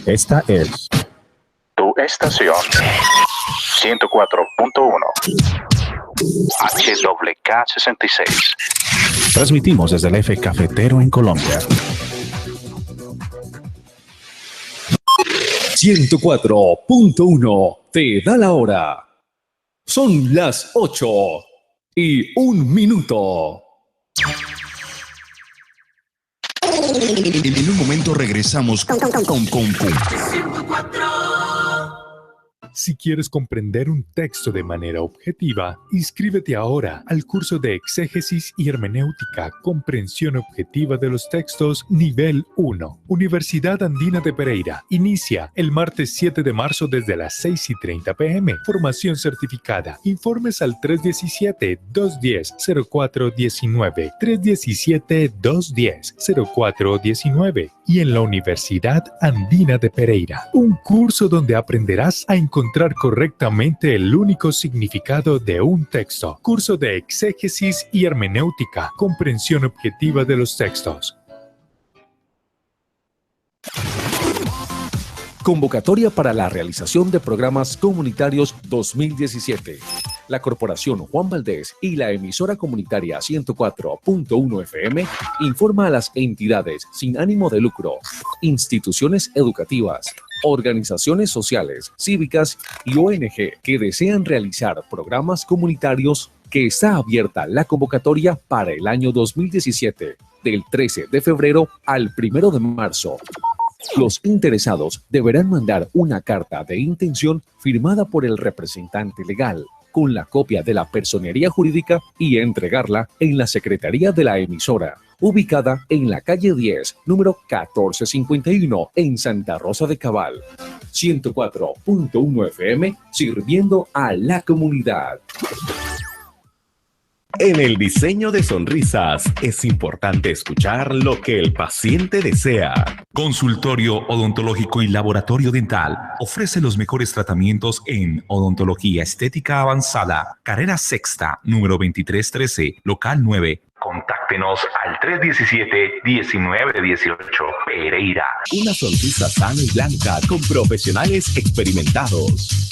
Esta es tu estación 104.1 HWK66. Transmitimos desde el F Cafetero en Colombia. 104.1 te da la hora. Son las 8:01. En un momento regresamos con. Si quieres comprender un texto de manera objetiva, inscríbete ahora al curso de Exégesis y Hermenéutica, Comprensión Objetiva de los Textos, Nivel 1. Universidad Andina de Pereira. Inicia el martes 7 de marzo desde las 6:30 p.m. Formación certificada. Informes al 317-210-0419. 317-210-0419. Y en la Universidad Andina de Pereira. Un curso donde aprenderás a encontrar correctamente el único significado de un texto. Curso de Exégesis y Hermenéutica, Comprensión Objetiva de los Textos. Convocatoria para la realización de programas comunitarios 2017. La Corporación Juan Valdés y la emisora comunitaria 104.1 FM informa a las entidades sin ánimo de lucro, instituciones educativas, organizaciones sociales, cívicas y ONG que desean realizar programas comunitarios que está abierta la convocatoria para el año 2017, del 13 de febrero al 1 de marzo. Los interesados deberán mandar una carta de intención firmada por el representante legal, con la copia de la personería jurídica y entregarla en la secretaría de la emisora, ubicada en la calle 10, número 1451, en Santa Rosa de Cabal. 104.1 FM, sirviendo a la comunidad. En el diseño de sonrisas es importante escuchar lo que el paciente desea. Consultorio Odontológico y Laboratorio Dental ofrece los mejores tratamientos en odontología estética avanzada. Carrera Sexta, número 2313, local 9. Contáctenos al 317-1918, Pereira. Una sonrisa sana y blanca con profesionales experimentados.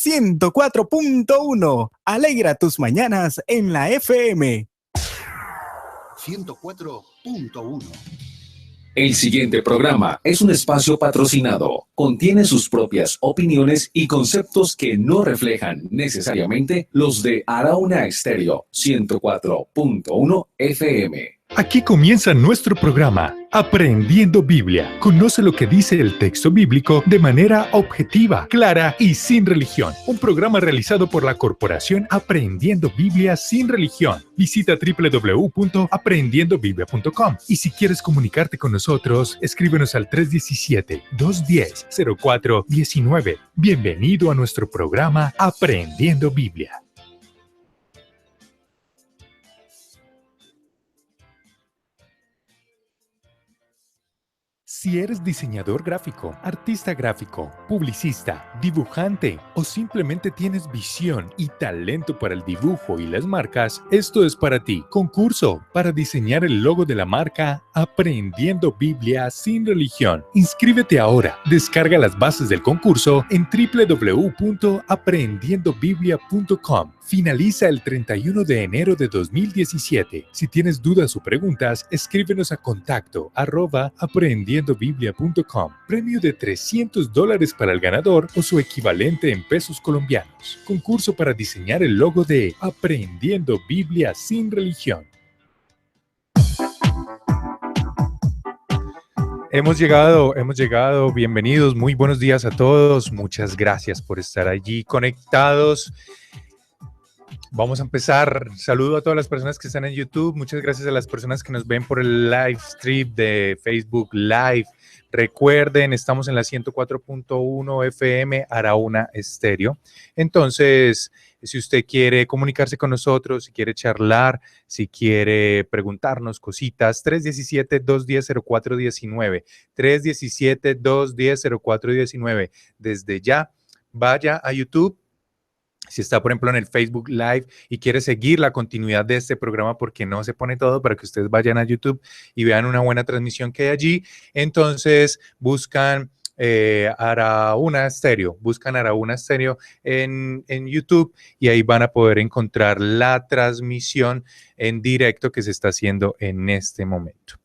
104.1. Alegra tus mañanas en la FM. 104.1. El siguiente programa es un espacio patrocinado. Contiene sus propias opiniones y conceptos que no reflejan necesariamente los de Arauna Estéreo 104.1 FM. Aquí comienza nuestro programa, Aprendiendo Biblia. Conoce lo que dice el texto bíblico de manera objetiva, clara y sin religión. Un programa realizado por la Corporación Aprendiendo Biblia Sin Religión. Visita www.aprendiendobiblia.com. Y si quieres comunicarte con nosotros, escríbenos al 317-210-0419. Bienvenido a nuestro programa Aprendiendo Biblia. Si eres diseñador gráfico, artista gráfico, publicista, dibujante o simplemente tienes visión y talento para el dibujo y las marcas, esto es para ti. Concurso para diseñar el logo de la marca Aprendiendo Biblia Sin Religión. Inscríbete ahora. Descarga las bases del concurso en www.aprendiendobiblia.com. Finaliza el 31 de enero de 2017. Si tienes dudas o preguntas, escríbenos a contacto@aprendiendobiblia.com. Premio de $300 para el ganador o su equivalente en pesos colombianos. Concurso para diseñar el logo de Aprendiendo Biblia Sin Religión. Hemos llegado, bienvenidos, muy buenos días a todos, muchas gracias por estar allí conectados. Vamos a empezar. Saludo a todas las personas que están en YouTube. Muchas gracias a las personas que nos ven por el live stream de Facebook Live. Recuerden, estamos en la 104.1 FM Arauna Estéreo. Entonces, si usted quiere comunicarse con nosotros, si quiere charlar, si quiere preguntarnos cositas, 317-210-0419. 317-210-0419. Desde ya, vaya a YouTube. Si está, por ejemplo, en el Facebook Live y quiere seguir la continuidad de este programa porque no se pone todo, para que ustedes vayan a YouTube y vean una buena transmisión que hay allí, entonces buscan Araúna Estéreo, buscan Araúna Estéreo en YouTube y ahí van a poder encontrar la transmisión en directo que se está haciendo en este momento.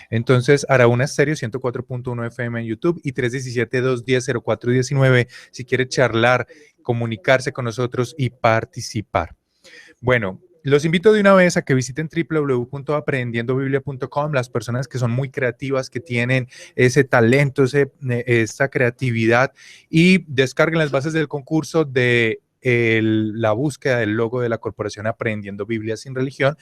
Entonces, Araúna Estéreo 104.1 FM en YouTube y 317-210-0419 si quiere charlar, comunicarse con nosotros y participar. Bueno, los invito de una vez a que visiten www.aprendiendobiblia.com, las personas que son muy creativas, que tienen ese talento, esta creatividad, y descarguen las bases del concurso de la búsqueda del logo de la corporación Aprendiendo Biblia sin Religión.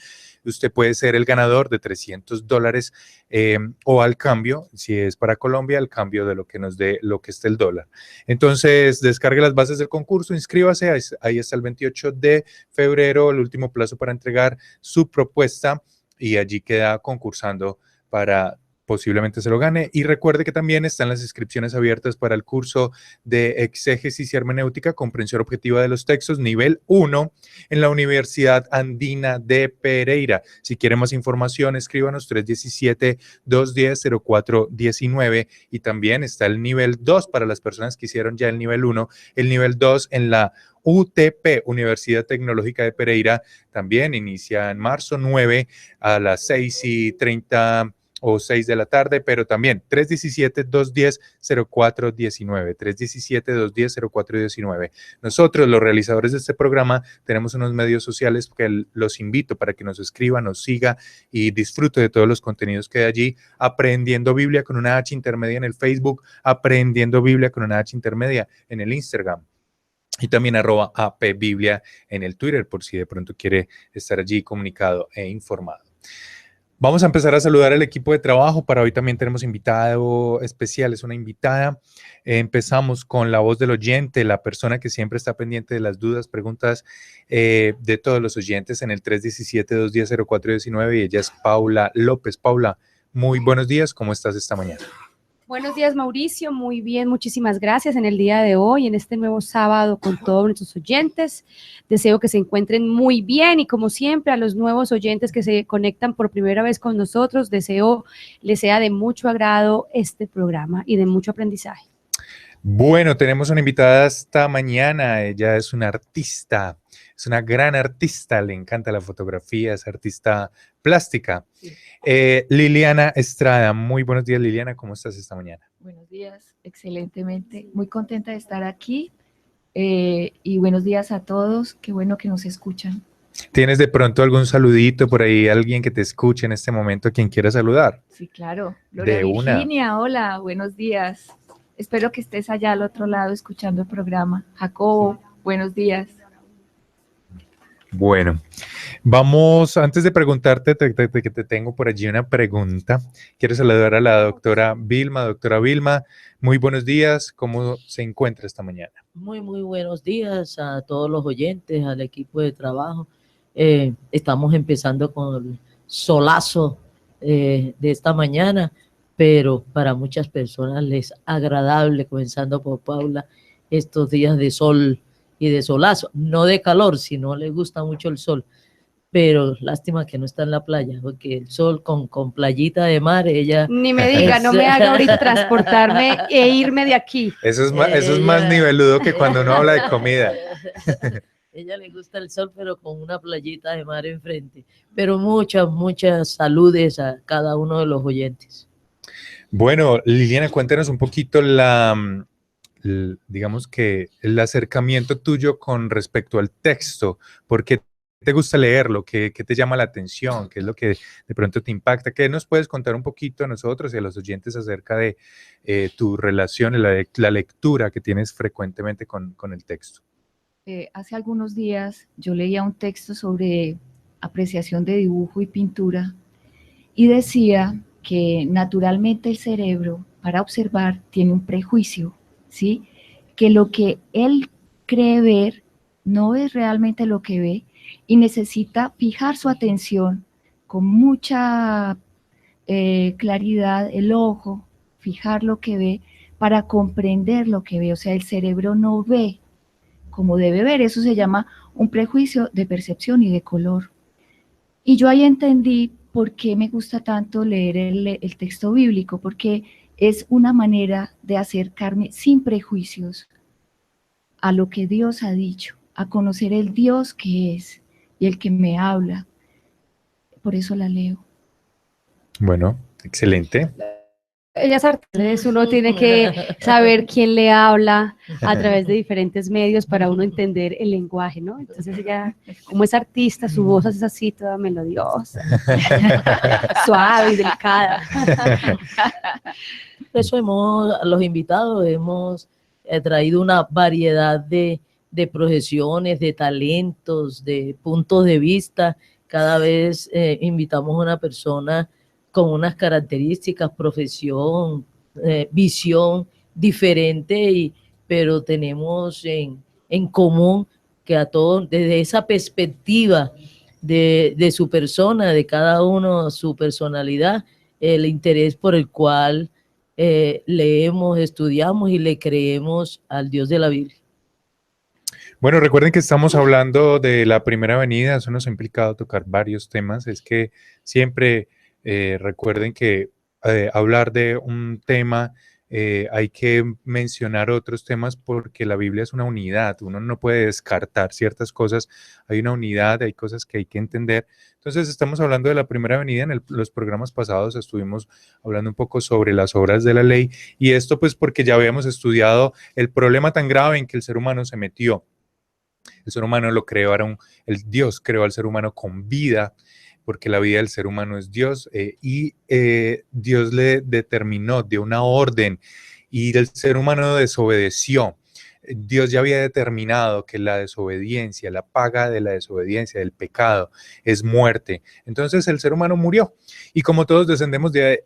Usted puede ser el ganador de $300 o al cambio, si es para Colombia, al cambio de lo que nos dé lo que esté el dólar. Entonces, descargue las bases del concurso, inscríbase, ahí está el 28 de febrero, el último plazo para entregar su propuesta y allí queda concursando para posiblemente se lo gane. Y recuerde que también están las inscripciones abiertas para el curso de exégesis y hermenéutica, comprensión objetiva de los textos, nivel 1 en la Universidad Andina de Pereira. Si quiere más información, escríbanos 317-210-0419 y también está el nivel 2 para las personas que hicieron ya el nivel 1, el nivel 2 en la UTP, Universidad Tecnológica de Pereira, también inicia en marzo 9 a las 6:30 o 6 de la tarde, pero también 317-210-0419, 317-210-0419. Nosotros, los realizadores de este programa, tenemos unos medios sociales que los invito para que nos escriba, nos siga y disfrute de todos los contenidos que hay allí. Aprendiendo Biblia con una H intermedia en el Facebook, Aprendiendo Biblia con una H intermedia en el Instagram. Y también @apbiblia en el Twitter, por si de pronto quiere estar allí comunicado e informado. Vamos a empezar a saludar al equipo de trabajo. Para hoy también tenemos invitado especial, es una invitada. Empezamos con la voz del oyente, la persona que siempre está pendiente de las dudas, preguntas de todos los oyentes en el 317-210-0419 y ella es Paula López. Paula, muy buenos días, ¿cómo estás esta mañana? Buenos días, Mauricio. Muy bien, muchísimas gracias en el día de hoy, en este nuevo sábado con todos nuestros oyentes. Deseo que se encuentren muy bien y como siempre a los nuevos oyentes que se conectan por primera vez con nosotros, deseo les sea de mucho agrado este programa y de mucho aprendizaje. Bueno, tenemos una invitada esta mañana. Ella es una artista, es una gran artista, le encanta la fotografía, es artista plástica. Sí. Liliana Estrada, muy buenos días, Liliana, ¿cómo estás esta mañana? Buenos días, excelentemente, muy contenta de estar aquí y buenos días a todos, qué bueno que nos escuchan. ¿Tienes de pronto algún saludito por ahí, alguien que te escuche en este momento, quien quiera saludar? Sí, claro, Gloria Virginia, hola, buenos días, espero que estés allá al otro lado escuchando el programa. Jacobo, buenos días. Bueno, vamos, antes de preguntarte, que te tengo por allí una pregunta, quiero saludar a la doctora Vilma. Doctora Vilma, muy buenos días, ¿cómo se encuentra esta mañana? Muy buenos días a todos los oyentes, al equipo de trabajo. Estamos empezando con el solazo de esta mañana, pero para muchas personas les es agradable, comenzando por Paula, estos días de sol y de solazo, no de calor, si no le gusta mucho el sol, pero lástima que no está en la playa, porque el sol con playita de mar, ella... Ni me diga, no me haga ahorita transportarme e irme de aquí. Eso es más niveludo que cuando uno habla de comida. Ella le gusta el sol, pero con una playita de mar enfrente. Pero muchas saludes a cada uno de los oyentes. Bueno, Liliana, cuéntanos un poquito digamos que el acercamiento tuyo con respecto al texto, ¿por qué te gusta leerlo? ¿Qué te llama la atención? ¿Qué es lo que de pronto te impacta? ¿Qué nos puedes contar un poquito a nosotros y a los oyentes acerca de tu relación, la lectura que tienes frecuentemente con el texto? Hace algunos días yo leía un texto sobre apreciación de dibujo y pintura y decía que naturalmente el cerebro para observar tiene un prejuicio, ¿sí? Que lo que él cree ver no es realmente lo que ve y necesita fijar su atención con mucha claridad, el ojo, fijar lo que ve para comprender lo que ve. O sea, el cerebro no ve como debe ver. Eso se llama un prejuicio de percepción y de color. Y yo ahí entendí por qué me gusta tanto leer el texto bíblico, porque es una manera de acercarme sin prejuicios a lo que Dios ha dicho, a conocer el Dios que es y el que me habla. Por eso la leo. Bueno, excelente. Ellas artes, uno tiene que saber quién le habla a través de diferentes medios para uno entender el lenguaje, ¿no? Entonces ella, como es artista, su voz es así, toda melodiosa, suave y delicada. Por eso a los invitados hemos traído una variedad de proyecciones, de talentos, de puntos de vista. Cada vez invitamos a una persona con unas características, profesión, visión diferente, pero tenemos en común que a todos, desde esa perspectiva de su persona, de cada uno, su personalidad, el interés por el cual leemos, estudiamos y le creemos al Dios de la Biblia. Bueno, recuerden que estamos hablando de la primera venida, eso nos ha implicado tocar varios temas, es que siempre recuerden que hablar de un tema hay que mencionar otros temas porque la Biblia es una unidad, uno no puede descartar ciertas cosas, hay una unidad, hay cosas que hay que entender. Entonces estamos hablando de la primera venida, en los programas pasados estuvimos hablando un poco sobre las obras de la ley y esto pues porque ya habíamos estudiado el problema tan grave en que el ser humano se metió. El ser humano lo creó, el Dios creó al ser humano con vida, porque la vida del ser humano es Dios, y Dios le determinó, dio una orden, y el ser humano desobedeció. Dios ya había determinado que la desobediencia, la paga de la desobediencia, del pecado, es muerte. Entonces el ser humano murió. Y como todos descendemos de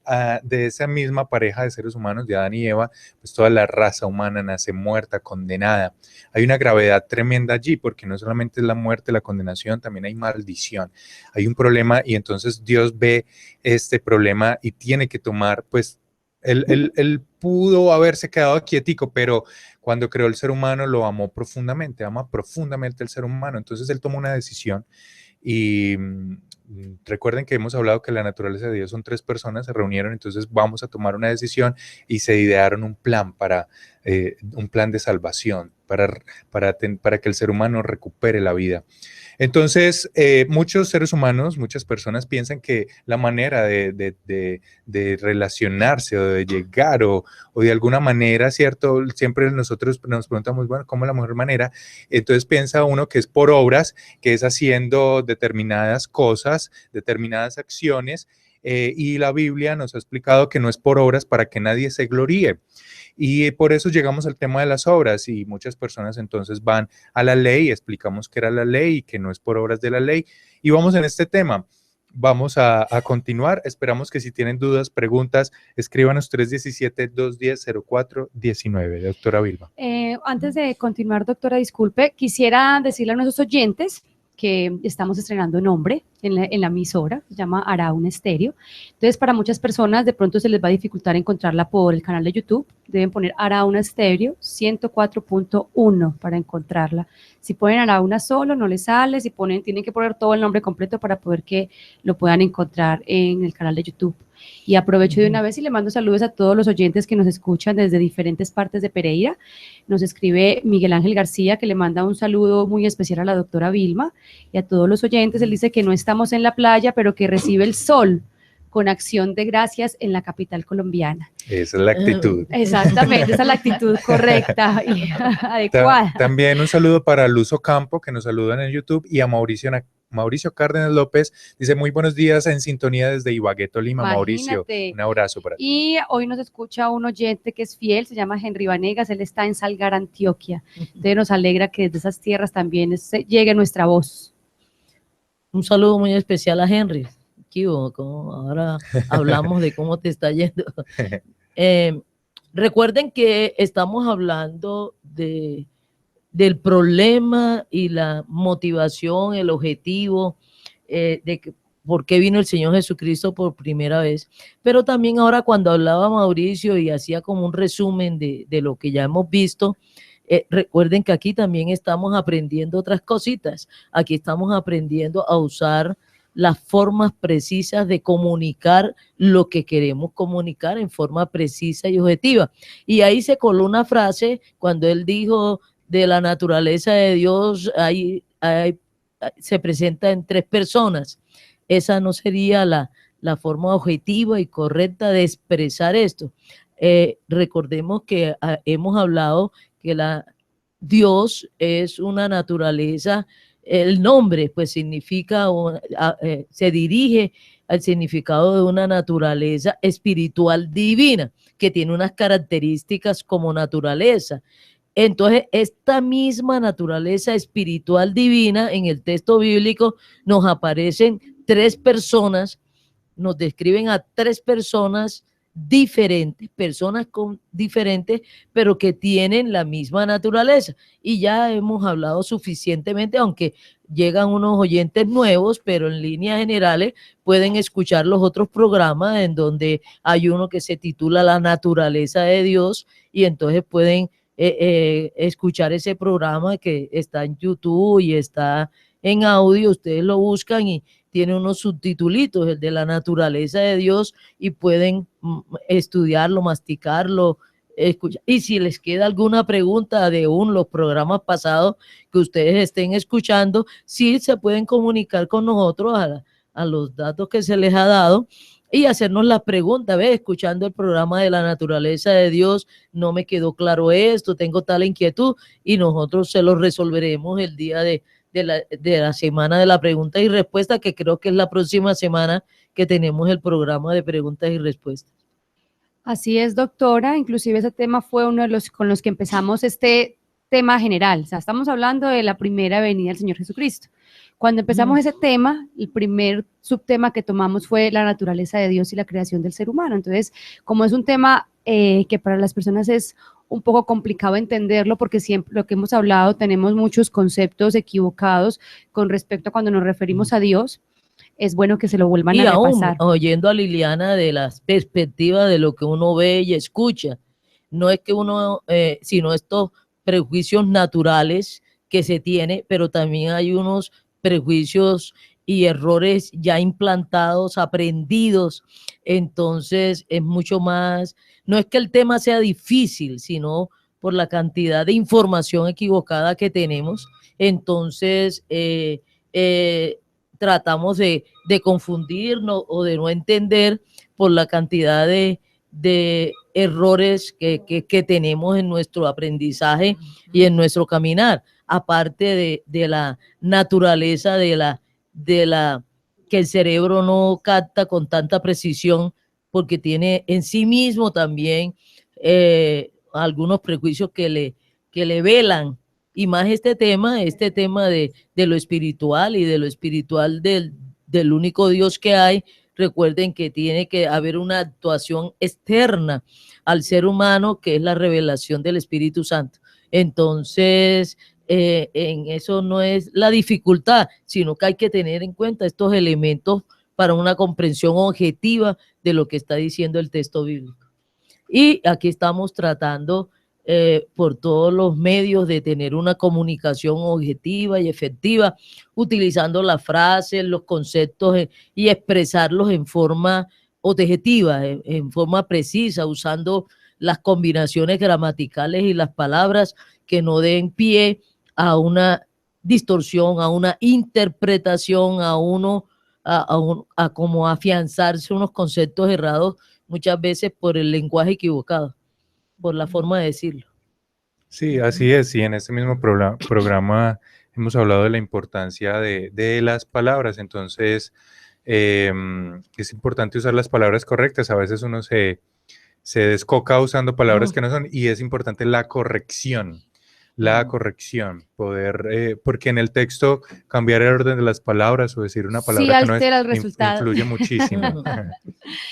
esa misma pareja de seres humanos, de Adán y Eva, pues toda la raza humana nace muerta, condenada. Hay una gravedad tremenda allí, porque no solamente es la muerte, la condenación, también hay maldición. Hay un problema y entonces Dios ve este problema y tiene que tomar, pues, él pudo haberse quedado quietico, pero cuando creó el ser humano lo amó profundamente, ama profundamente el ser humano. Entonces él tomó una decisión y recuerden que hemos hablado que la naturaleza de Dios son 3 personas, se reunieron, entonces vamos a tomar una decisión y se idearon un plan un plan de salvación para que el ser humano recupere la vida. Entonces, muchos seres humanos, muchas personas piensan que la manera de relacionarse o de llegar o de alguna manera, ¿cierto? Siempre nosotros nos preguntamos, bueno, ¿cómo es la mejor manera? Entonces piensa uno que es por obras, que es haciendo determinadas cosas, determinadas acciones, y la Biblia nos ha explicado que no es por obras para que nadie se gloríe. Y por eso llegamos al tema de las obras y muchas personas entonces van a la ley, explicamos qué era la ley y que no es por obras de la ley. Y vamos en este tema. Vamos a continuar. Esperamos que si tienen dudas, preguntas, escríbanos 317-210-0419. Doctora Vilma. Antes de continuar, doctora, disculpe, quisiera decirle a nuestros oyentes que estamos estrenando nombre en la emisora, se llama Araúna Estéreo. Entonces, para muchas personas de pronto se les va a dificultar encontrarla por el canal de YouTube. Deben poner Araúna Estéreo 104.1 para encontrarla. Si ponen Araúna solo, no les sale. Si ponen, tienen que poner todo el nombre completo para poder que lo puedan encontrar en el canal de YouTube. Y aprovecho de una vez y le mando saludos a todos los oyentes que nos escuchan desde diferentes partes de Pereira. Nos escribe Miguel Ángel García, que le manda un saludo muy especial a la doctora Vilma y a todos los oyentes. Él dice que no estamos en la playa, pero que recibe el sol con acción de gracias en la capital colombiana. Esa es la actitud. Exactamente, esa es la actitud correcta y adecuada. También un saludo para Luz Ocampo, que nos saludan en YouTube, y a Mauricio Cárdenas López, dice muy buenos días en sintonía desde Ibagué, Tolima. Imagínate. Mauricio, un abrazo para ti. Y hoy nos escucha un oyente que es fiel, se llama Henry Vanegas, él está en Salgar, Antioquia. Entonces nos alegra que desde esas tierras también llegue nuestra voz. Un saludo muy especial a Henry. Como ahora hablamos de cómo te está yendo. Recuerden que estamos hablando del problema y la motivación, el objetivo de por qué vino el Señor Jesucristo por primera vez. Pero también ahora cuando hablaba Mauricio y hacía como un resumen de lo que ya hemos visto, Recuerden que aquí también estamos aprendiendo otras cositas. Aquí estamos aprendiendo a usar las formas precisas de comunicar lo que queremos comunicar en forma precisa y objetiva. Y ahí se coló una frase cuando él dijo de la naturaleza de Dios, se presenta en 3 personas. Esa no sería la forma objetiva y correcta de expresar esto. Recordemos que hemos hablado que Dios es una naturaleza. El nombre pues significa, se dirige al significado de una naturaleza espiritual divina que tiene unas características como naturaleza. Entonces, esta misma naturaleza espiritual divina en el texto bíblico nos aparecen 3 personas, nos describen a 3 personas diferentes, diferentes, pero que tienen la misma naturaleza. Y ya hemos hablado suficientemente, aunque llegan unos oyentes nuevos, pero en líneas generales pueden escuchar los otros programas en donde hay uno que se titula La naturaleza de Dios, y entonces pueden escuchar ese programa que está en YouTube y está en audio. Ustedes lo buscan y tiene unos subtitulitos, el de la naturaleza de Dios, y pueden estudiarlo, masticarlo, escuchar. Y si les queda alguna pregunta de los programas pasados que ustedes estén escuchando, sí se pueden comunicar con nosotros a los datos que se les ha dado y hacernos las preguntas. Escuchando el programa de la naturaleza de Dios, no me quedó claro esto, tengo tal inquietud, y nosotros se lo resolveremos el día de la semana de la pregunta y respuesta, que creo que es la próxima semana que tenemos el programa de preguntas y respuestas. Así es, doctora. Inclusive ese tema fue uno de los con los que empezamos este tema general. O sea, estamos hablando de la primera venida del Señor Jesucristo. Cuando empezamos ese tema, el primer subtema que tomamos fue la naturaleza de Dios y la creación del ser humano. Entonces, como es un tema que para las personas es un poco complicado entenderlo, porque siempre lo que hemos hablado, tenemos muchos conceptos equivocados con respecto a cuando nos referimos a Dios. Es bueno que se lo vuelvan a repasar. Oyendo a Liliana de las perspectivas de lo que uno ve y escucha, no es que uno, sino estos prejuicios naturales que se tiene, pero también hay unos prejuicios y errores ya implantados, aprendidos. Entonces es mucho más, no es que el tema sea difícil, sino por la cantidad de información equivocada que tenemos. Entonces tratamos de confundirnos o de no entender por la cantidad de errores que tenemos en nuestro aprendizaje y en nuestro caminar, aparte de la naturaleza que el cerebro no capta con tanta precisión, porque tiene en sí mismo también algunos prejuicios que le velan, y más este tema de lo espiritual y de lo espiritual del único Dios que hay. Recuerden que tiene que haber una actuación externa al ser humano, que es la revelación del Espíritu Santo. Entonces, en eso no es la dificultad, sino que hay que tener en cuenta estos elementos para una comprensión objetiva de lo que está diciendo el texto bíblico. Y aquí estamos tratando por todos los medios de tener una comunicación objetiva y efectiva, utilizando las frases, los conceptos y expresarlos en forma objetiva, en forma precisa, usando las combinaciones gramaticales y las palabras que no den pie a una distorsión, a una interpretación, a como afianzarse unos conceptos errados muchas veces por el lenguaje equivocado, por la forma de decirlo. Sí, así es. Y en este mismo programa hemos hablado de la importancia de las palabras. Entonces, es importante usar las palabras correctas. A veces uno se descoca usando palabras que no son, y es importante la corrección. Poder, porque en el texto cambiar el orden de las palabras o decir una palabra que no es, influye muchísimo.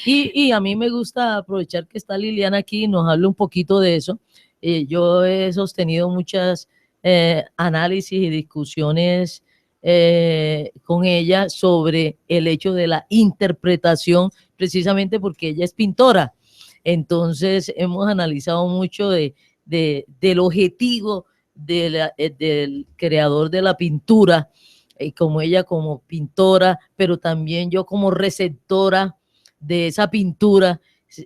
Y a mí me gusta aprovechar que está Liliana aquí y nos hable un poquito de eso. Yo he sostenido muchas análisis y discusiones con ella sobre el hecho de la interpretación, precisamente porque ella es pintora. Entonces hemos analizado mucho de del objetivo del creador de la pintura, como ella como pintora, pero también yo como receptora de esa pintura.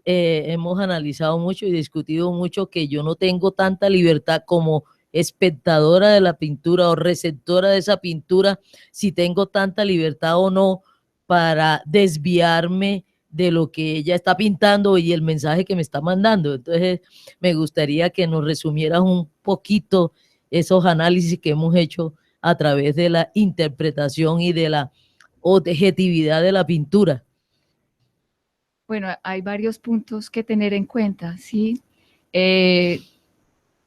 Hemos analizado mucho y discutido mucho que yo no tengo tanta libertad como espectadora de la pintura o receptora de esa pintura, si tengo tanta libertad o no para desviarme de lo que ella está pintando y el mensaje que me está mandando. Entonces, me gustaría que nos resumieras un poquito esos análisis que hemos hecho a través de la interpretación y de la objetividad de la pintura. Bueno, hay varios puntos que tener en cuenta, ¿sí?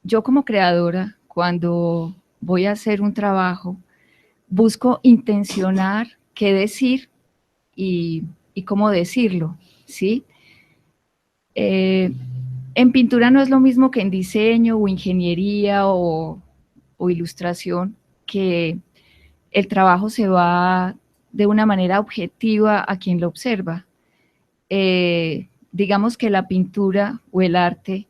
Yo como creadora, cuando voy a hacer un trabajo, busco intencionar qué decir y cómo decirlo, ¿sí? En pintura no es lo mismo que en diseño o ingeniería o ilustración, que el trabajo se va de una manera objetiva a quien lo observa. Digamos que la pintura o el arte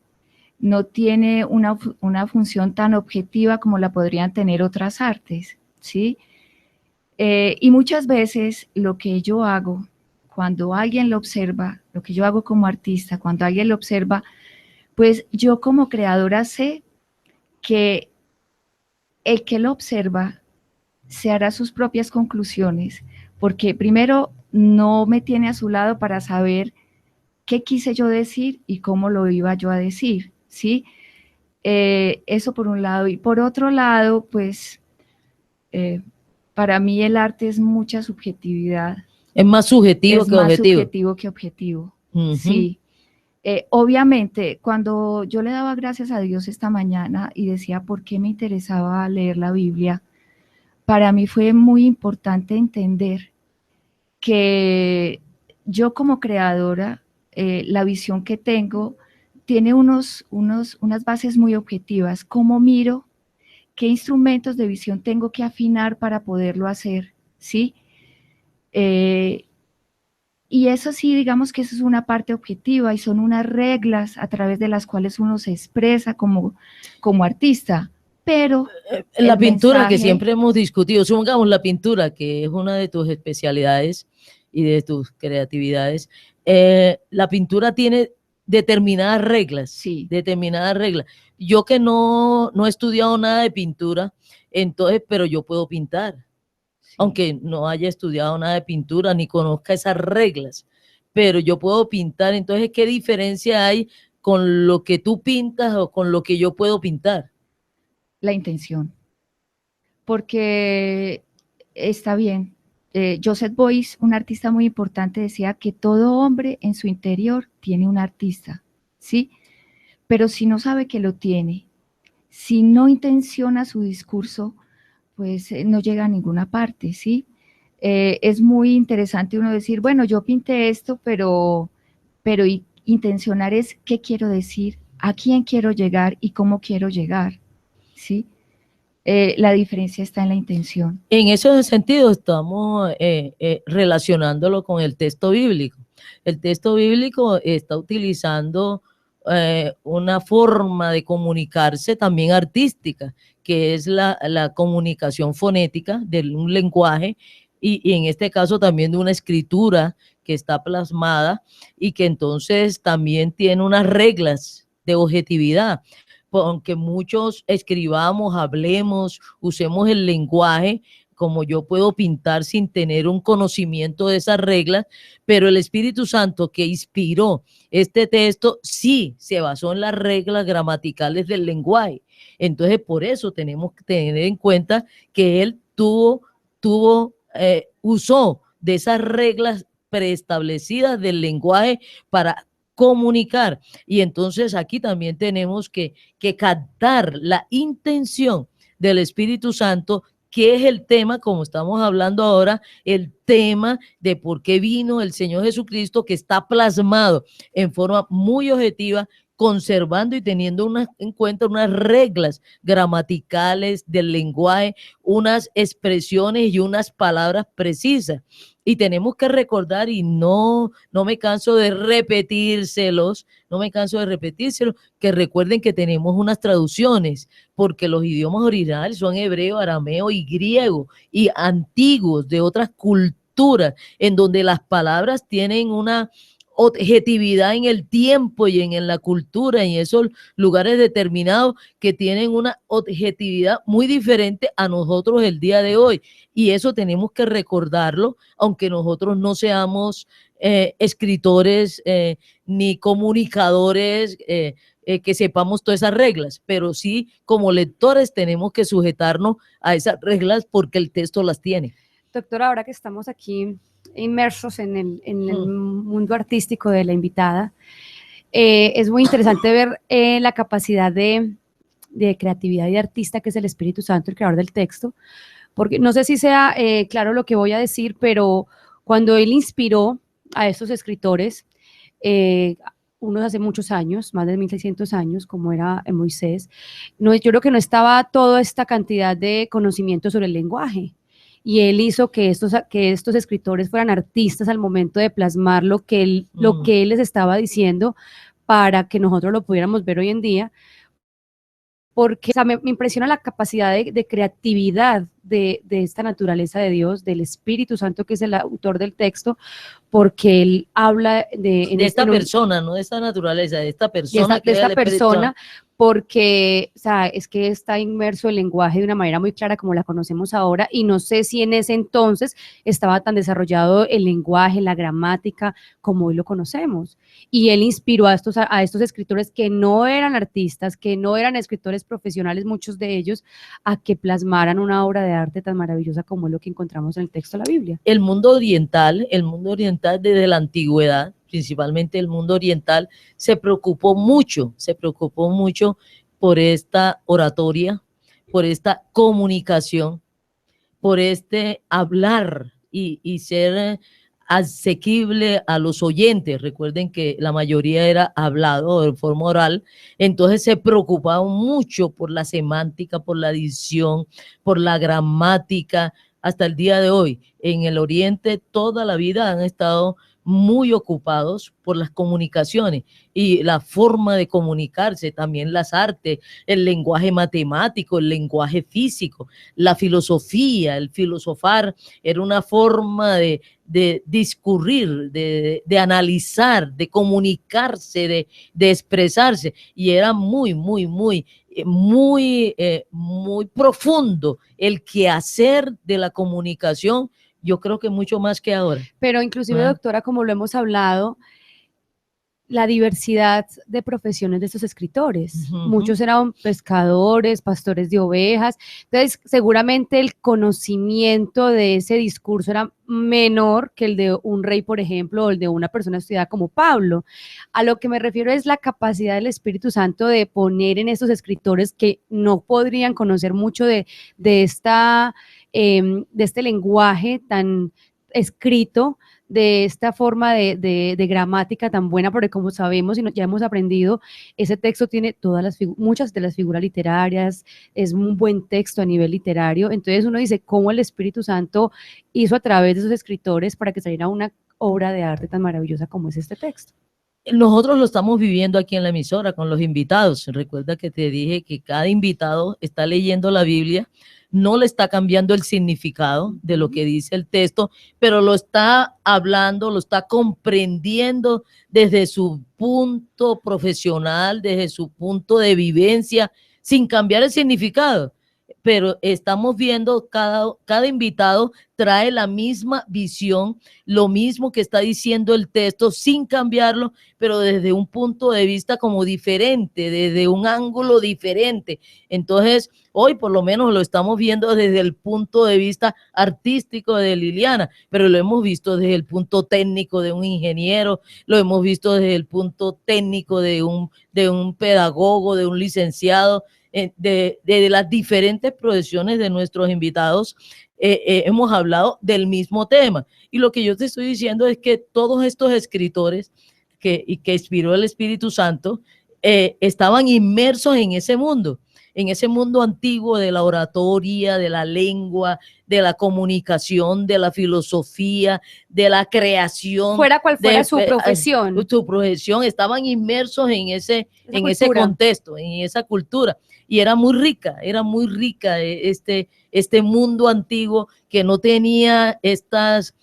no tiene una función tan objetiva como la podrían tener otras artes, ¿sí? Y muchas veces lo que yo hago, cuando alguien lo observa, lo que yo hago como artista, cuando alguien lo observa, pues yo como creadora sé que el que lo observa se hará sus propias conclusiones, porque primero no me tiene a su lado para saber qué quise yo decir y cómo lo iba yo a decir, ¿sí? Eso por un lado. Y por otro lado, pues, para mí el arte es mucha subjetividad. Es más subjetivo que objetivo. Es más subjetivo que objetivo, sí. Obviamente, cuando yo le daba gracias a Dios esta mañana y decía por qué me interesaba leer la Biblia, para mí fue muy importante entender que yo como creadora, la visión que tengo tiene unas bases muy objetivas. ¿Cómo miro? ¿Qué instrumentos de visión tengo que afinar para poderlo hacer? ¿Sí? Y eso sí, digamos que eso es una parte objetiva y son unas reglas a través de las cuales uno se expresa como artista. Pero la pintura que siempre hemos discutido, supongamos la pintura, que es una de tus especialidades y de tus creatividades, la pintura tiene determinadas reglas, sí. Determinadas reglas. Yo que no he estudiado nada de pintura, entonces, pero yo puedo pintar, sí. Aunque no haya estudiado nada de pintura ni conozca esas reglas, pero yo puedo pintar. Entonces, ¿qué diferencia hay con lo que tú pintas o con lo que yo puedo pintar? La intención, porque está bien. Joseph Beuys, un artista muy importante, decía que todo hombre en su interior tiene un artista, ¿sí? Pero si no sabe que lo tiene, si no intenciona su discurso, pues no llega a ninguna parte, ¿sí? Es muy interesante uno decir, bueno, yo pinté esto, pero intencionar es qué quiero decir, a quién quiero llegar y cómo quiero llegar, ¿sí? La diferencia está en la intención. En ese sentido estamos relacionándolo con el texto bíblico. El texto bíblico está utilizando una forma de comunicarse también artística, que es la comunicación fonética de un lenguaje y en este caso también de una escritura que está plasmada y que entonces también tiene unas reglas de objetividad. Aunque muchos escribamos, hablemos, usemos el lenguaje, como yo puedo pintar sin tener un conocimiento de esas reglas, pero el Espíritu Santo que inspiró este texto sí se basó en las reglas gramaticales del lenguaje. Entonces, por eso tenemos que tener en cuenta que él usó de esas reglas preestablecidas del lenguaje para comunicar. Y entonces aquí también tenemos que captar la intención del Espíritu Santo, que es el tema, como estamos hablando ahora, el tema de por qué vino el Señor Jesucristo, que está plasmado en forma muy objetiva, conservando y teniendo en cuenta unas reglas gramaticales del lenguaje, unas expresiones y unas palabras precisas. Y tenemos que recordar, y no me canso de repetírselos, que recuerden que tenemos unas traducciones, porque los idiomas originales son hebreo, arameo y griego, y antiguos de otras culturas, en donde las palabras tienen una objetividad en el tiempo y en la cultura, y en esos lugares determinados que tienen una objetividad muy diferente a nosotros el día de hoy, y eso tenemos que recordarlo, aunque nosotros no seamos escritores ni comunicadores que sepamos todas esas reglas, pero sí como lectores tenemos que sujetarnos a esas reglas porque el texto las tiene. Doctora, ahora que estamos aquí inmersos en el mundo artístico de la invitada, es muy interesante ver la capacidad de creatividad y de artista que es el Espíritu Santo, el creador del texto, porque no sé si sea claro lo que voy a decir, pero cuando él inspiró a estos escritores, unos hace muchos años, más de 1600 años, como era Moisés, yo creo que no estaba toda esta cantidad de conocimiento sobre el lenguaje. Y él hizo que estos escritores fueran artistas al momento de plasmar lo que él les estaba diciendo para que nosotros lo pudiéramos ver hoy en día, porque me impresiona la capacidad de creatividad de esta naturaleza de Dios, del Espíritu Santo, que es el autor del texto, porque él habla de esta persona, no de esta naturaleza, de esta persona. De esta persona, porque, o sea, es que está inmerso el lenguaje de una manera muy clara como la conocemos ahora, y no sé si en ese entonces estaba tan desarrollado el lenguaje, la gramática, como hoy lo conocemos. Y él inspiró a estos escritores que no eran artistas, que no eran escritores profesionales, muchos de ellos, a que plasmaran una obra de arte tan maravillosa como es lo que encontramos en el texto de la Biblia. El mundo oriental desde la antigüedad, principalmente el mundo oriental, se preocupó mucho por esta oratoria, por esta comunicación, por este hablar y ser asequible a los oyentes. Recuerden que la mayoría era hablado de forma oral, entonces se preocupaban mucho por la semántica, por la dicción, por la gramática. Hasta el día de hoy, en el Oriente, toda la vida han estado muy ocupados por las comunicaciones y la forma de comunicarse, también las artes, el lenguaje matemático, el lenguaje físico, la filosofía, el filosofar era una forma de discurrir, de analizar, de comunicarse, de expresarse, y era muy profundo el quehacer de la comunicación. Yo creo que mucho más que ahora. Pero inclusive, doctora, como lo hemos hablado, la diversidad de profesiones de estos escritores. Muchos eran pescadores, pastores de ovejas. Entonces, seguramente el conocimiento de ese discurso era menor que el de un rey, por ejemplo, o el de una persona estudiada como Pablo. A lo que me refiero es la capacidad del Espíritu Santo de poner en estos escritores que no podrían conocer mucho de este lenguaje tan escrito, de esta forma de gramática tan buena, porque como sabemos y ya hemos aprendido, ese texto tiene muchas de las figuras literarias, es un buen texto a nivel literario. Entonces uno dice, ¿cómo el Espíritu Santo hizo a través de esos escritores para que saliera una obra de arte tan maravillosa como es este texto? Nosotros lo estamos viviendo aquí en la emisora con los invitados. Recuerda que te dije que cada invitado está leyendo la Biblia, no le está cambiando el significado de lo que dice el texto, pero lo está hablando, lo está comprendiendo desde su punto profesional, desde su punto de vivencia, sin cambiar el significado. Pero estamos viendo cada invitado trae la misma visión, lo mismo que está diciendo el texto sin cambiarlo, pero desde un punto de vista como diferente, desde un ángulo diferente. Entonces, hoy por lo menos lo estamos viendo desde el punto de vista artístico de Liliana, pero lo hemos visto desde el punto técnico de un ingeniero, lo hemos visto desde el punto técnico de un pedagogo, de un licenciado, de las diferentes profesiones de nuestros invitados. Hemos hablado del mismo tema, y lo que yo te estoy diciendo es que todos estos escritores que inspiró el Espíritu Santo estaban inmersos en ese mundo, en ese mundo antiguo de la oratoria, de la lengua, de la comunicación, de la filosofía, de la creación. Fuera cual fuera su profesión. Su profesión, estaban inmersos en ese contexto, en esa cultura. Y era muy rica este mundo antiguo que no tenía estas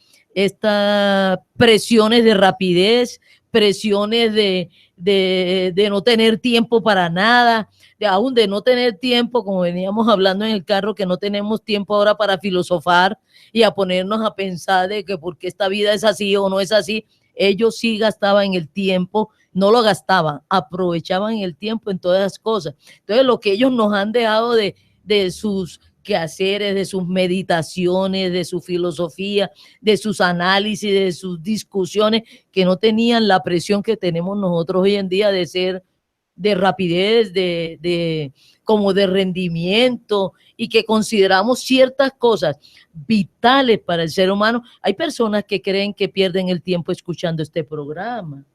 presiones de rapidez, presiones de no tener tiempo para nada, aún de no tener tiempo, como veníamos hablando en el carro, que no tenemos tiempo ahora para filosofar y a ponernos a pensar de que por qué esta vida es así o no es así. Ellos sí gastaban el tiempo, no lo gastaban, aprovechaban el tiempo en todas las cosas. Entonces, lo que ellos nos han dejado de sus quehaceres, de sus meditaciones, de su filosofía, de sus análisis, de sus discusiones, que no tenían la presión que tenemos nosotros hoy en día de ser de rapidez, como de rendimiento, y que consideramos ciertas cosas vitales para el ser humano. Hay personas que creen que pierden el tiempo escuchando este programa.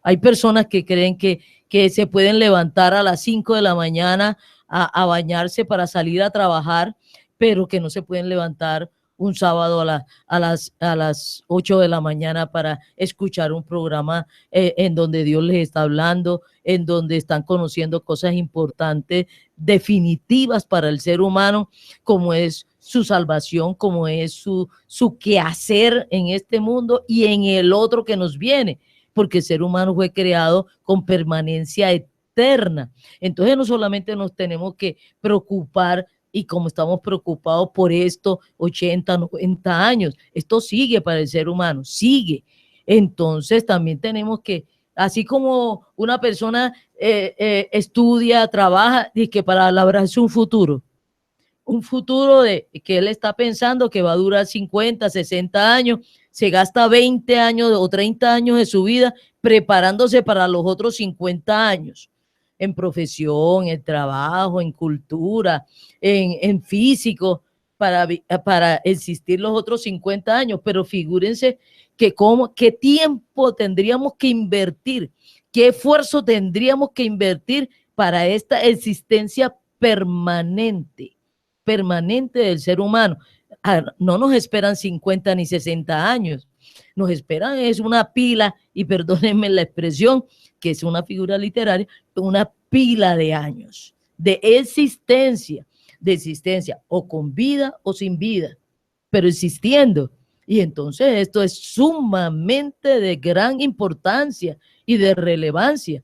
Hay personas que creen que se pueden levantar a las 5 de la mañana a bañarse para salir a trabajar, pero que no se pueden levantar un sábado a las 8 de la mañana para escuchar un programa en donde Dios les está hablando, en donde están conociendo cosas importantes, definitivas para el ser humano, como es su salvación, como es su quehacer en este mundo y en el otro que nos viene, porque el ser humano fue creado con permanencia eterna. Entonces no solamente nos tenemos que preocupar, y como estamos preocupados por esto 80, 90 años, esto sigue para el ser humano, sigue. Entonces también tenemos que, así como una persona estudia, trabaja, y que para labrarse un futuro de que él está pensando que va a durar 50, 60 años, se gasta 20 años o 30 años de su vida preparándose para los otros 50 años, en profesión, en trabajo, en cultura, en físico, para existir los otros 50 años. Pero figúrense qué tiempo tendríamos que invertir, qué esfuerzo tendríamos que invertir para esta existencia permanente del ser humano. No nos esperan 50 ni 60 años, nos esperan es una pila, y perdónenme la expresión, que es una figura literaria, una pila de años de existencia, o con vida o sin vida, pero existiendo. Y entonces esto es sumamente de gran importancia y de relevancia.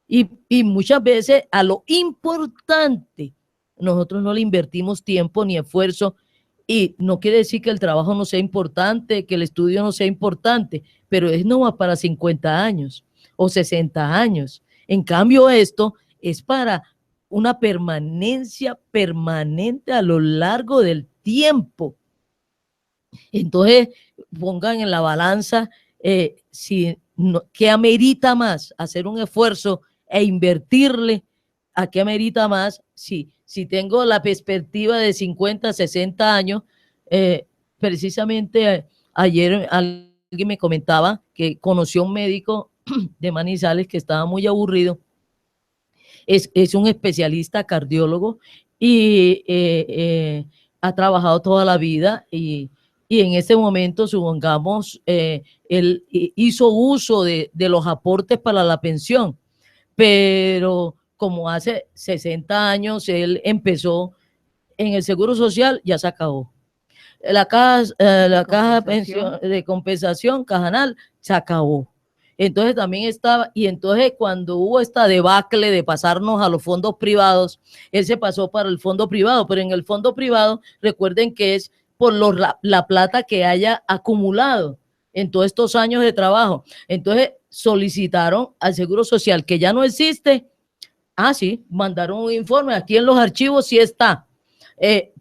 Y muchas veces a lo importante nosotros no le invertimos tiempo ni esfuerzo. Y no quiere decir que el trabajo no sea importante, que el estudio no sea importante, pero es no más para 50 años o 60 años. En cambio, esto es para una permanencia permanente a lo largo del tiempo. Entonces, pongan en la balanza qué amerita más hacer un esfuerzo e invertirle, a qué amerita más si tengo la perspectiva de 50, 60 años. Precisamente ayer alguien me comentaba que conoció a un médico de Manizales que estaba muy aburrido. Es un especialista cardiólogo y ha trabajado toda la vida y en ese momento, supongamos, él hizo uso de los aportes para la pensión, pero como hace 60 años él empezó en el Seguro Social, ya se acabó. La caja de compensación, Cajanal, se acabó. Entonces también estaba, y entonces cuando hubo esta debacle de pasarnos a los fondos privados, él se pasó para el fondo privado, pero en el fondo privado, recuerden que es por la plata que haya acumulado en todos estos años de trabajo. Entonces solicitaron al Seguro Social, que ya no existe. Sí, mandaron un informe, aquí en los archivos sí está,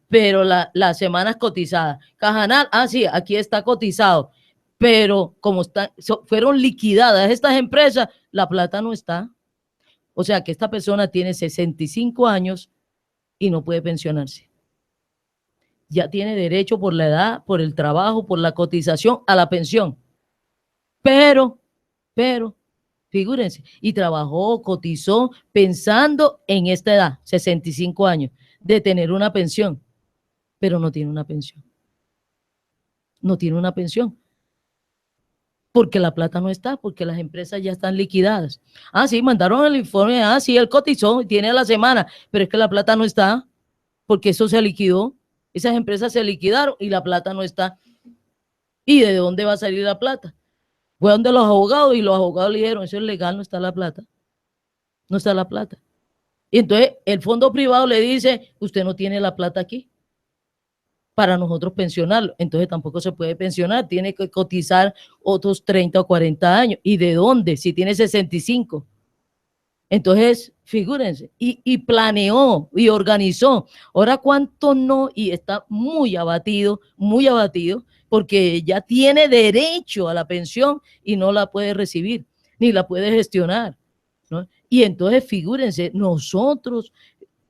pero las semanas cotizadas. Cajanal, sí, aquí está cotizado, pero como fueron liquidadas estas empresas, la plata no está. O sea que esta persona tiene 65 años y no puede pensionarse. Ya tiene derecho por la edad, por el trabajo, por la cotización a la pensión. Pero figúrense, y trabajó, cotizó, pensando en esta edad, 65 años, de tener una pensión, pero no tiene una pensión. No tiene una pensión. Porque la plata no está, porque las empresas ya están liquidadas. Ah, sí, mandaron el informe, ah, sí, él cotizó, tiene la semana, pero es que la plata no está, porque eso se liquidó, esas empresas se liquidaron y la plata no está. ¿Y de dónde va a salir la plata? Fue donde los abogados, y los abogados le dijeron, eso es legal, no está la plata. No está la plata. Y entonces el fondo privado le dice, usted no tiene la plata aquí para nosotros pensionarlo, entonces tampoco se puede pensionar, tiene que cotizar otros 30 o 40 años. ¿Y de dónde? Si tiene 65. Entonces, figúrense, y planeó y organizó. Ahora, ¿cuánto no? Y está muy abatido, porque ya tiene derecho a la pensión y no la puede recibir, ni la puede gestionar, ¿no? Y entonces, figúrense, nosotros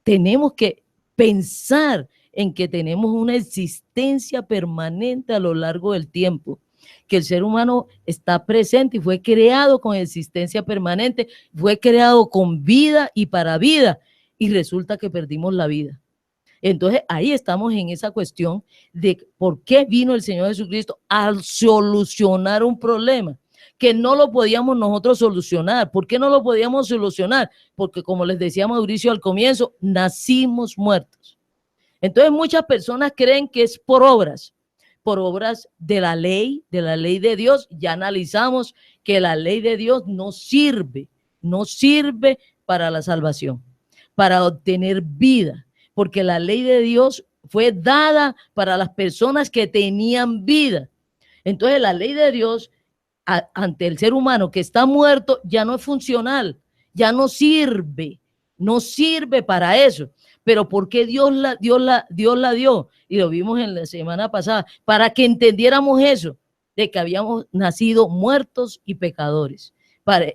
tenemos que pensar en que tenemos una existencia permanente a lo largo del tiempo, que el ser humano está presente y fue creado con existencia permanente, fue creado con vida y para vida, y resulta que perdimos la vida. Entonces ahí estamos en esa cuestión de por qué vino el Señor Jesucristo a solucionar un problema que no lo podíamos nosotros solucionar. ¿Por qué no lo podíamos solucionar? Porque, como les decía Mauricio al comienzo, nacimos muertos. Entonces muchas personas creen que es por obras de la ley de Dios. Ya analizamos que la ley de Dios no sirve para la salvación, para obtener vida, porque la ley de Dios fue dada para las personas que tenían vida. Entonces la ley de Dios ante el ser humano que está muerto ya no es funcional, ya no sirve para eso. Pero ¿por qué Dios la dio? Y lo vimos en la semana pasada, para que entendiéramos eso, de que habíamos nacido muertos y pecadores.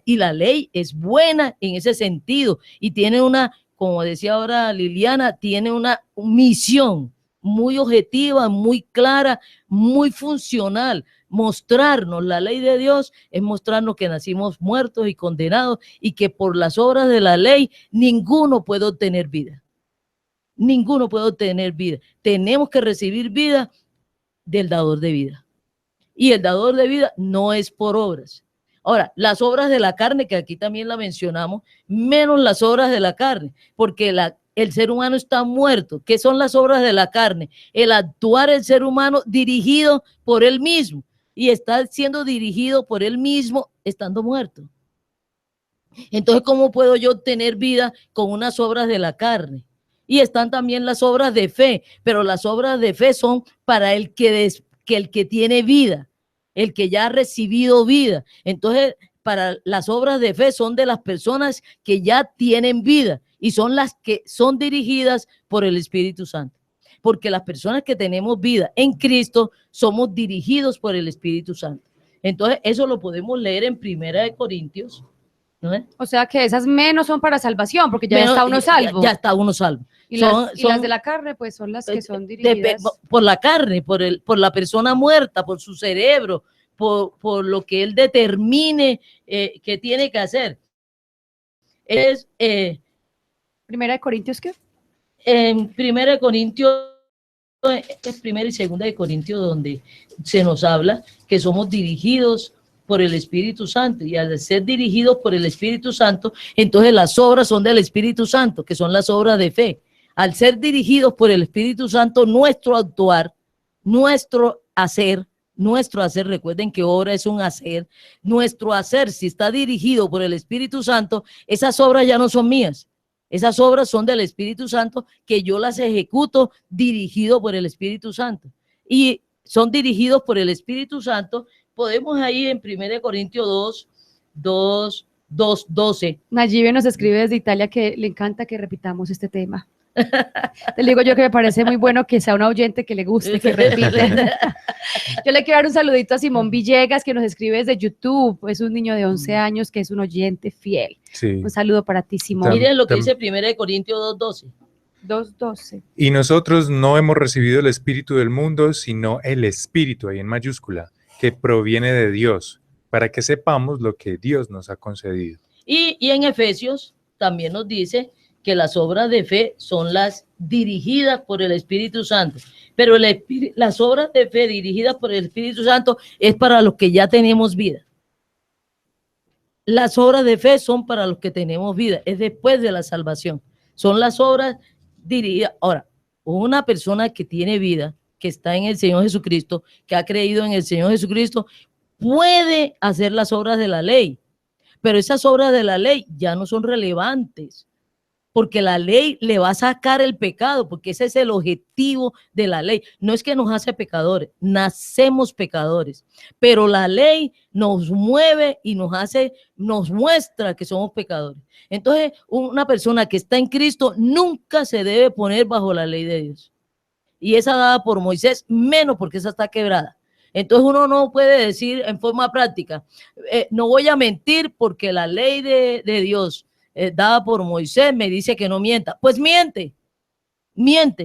Y la ley es buena en ese sentido y tiene una, como decía ahora Liliana, tiene una misión muy objetiva, muy clara, muy funcional. Mostrarnos la ley de Dios es mostrarnos que nacimos muertos y condenados y que por las obras de la ley ninguno puede obtener vida. Ninguno puede obtener vida. Tenemos que recibir vida del dador de vida. Y el dador de vida no es por obras. Ahora, las obras de la carne, que aquí también la mencionamos, menos las obras de la carne, porque el ser humano está muerto. ¿Qué son las obras de la carne? El actuar el ser humano dirigido por él mismo, y está siendo dirigido por él mismo estando muerto. Entonces, ¿cómo puedo yo obtener vida con unas obras de la carne? Y están también las obras de fe, pero las obras de fe son para el que tiene vida, el que ya ha recibido vida. Entonces, para las obras de fe son de las personas que ya tienen vida y son las que son dirigidas por el Espíritu Santo. Porque las personas que tenemos vida en Cristo somos dirigidos por el Espíritu Santo. Entonces, eso lo podemos leer en 1 Corintios. ¿No? O sea que esas menos son para salvación, porque ya está uno salvo. Ya está uno salvo. Y las de la carne, pues son las que son dirigidas por la carne, por la persona muerta, por su cerebro, por lo que él determine que tiene que hacer. Es ¿Primera de Corintios qué? En 1 Corintios, es 1 y 2 de Corintios, donde se nos habla que somos dirigidos por el Espíritu Santo, y al ser dirigidos por el Espíritu Santo, entonces las obras son del Espíritu Santo, que son las obras de fe. Al ser dirigidos por el Espíritu Santo, nuestro actuar, nuestro hacer, recuerden que obra es un hacer, nuestro hacer, si está dirigido por el Espíritu Santo, esas obras ya no son mías, esas obras son del Espíritu Santo, que yo las ejecuto dirigido por el Espíritu Santo, y son dirigidos por el Espíritu Santo. Podemos ahí en 1 Corintios 2:12. Nayibe nos escribe desde Italia que le encanta que repitamos este tema. Te digo yo que me parece muy bueno que sea un oyente que le guste, que repita. Yo le quiero dar un saludito a Simón Villegas, que nos escribe desde YouTube. Es un niño de 11 años que es un oyente fiel. Sí. Un saludo para ti, Simón. Miren lo que dice 1 Corintios 2:12. 2:12. Y nosotros no hemos recibido el espíritu del mundo, sino el espíritu, ahí en mayúscula, que proviene de Dios, para que sepamos lo que Dios nos ha concedido. Y en Efesios también nos dice que las obras de fe son las dirigidas por el Espíritu Santo, pero las obras de fe dirigidas por el Espíritu Santo es para los que ya tenemos vida. Las obras de fe son para los que tenemos vida, es después de la salvación. Son las obras dirigidas. Ahora, una persona que tiene vida, que está en el Señor Jesucristo, que ha creído en el Señor Jesucristo, puede hacer las obras de la ley, pero esas obras de la ley ya no son relevantes, porque la ley le va a sacar el pecado, porque ese es el objetivo de la ley. No es que nos hace pecadores, nacemos pecadores, pero la ley nos mueve y nos muestra que somos pecadores. Entonces, una persona que está en Cristo nunca se debe poner bajo la ley de Dios. Y esa dada por Moisés, menos porque esa está quebrada. Entonces uno no puede decir en forma práctica, no voy a mentir porque la ley de Dios dada por Moisés me dice que no mienta. Pues miente.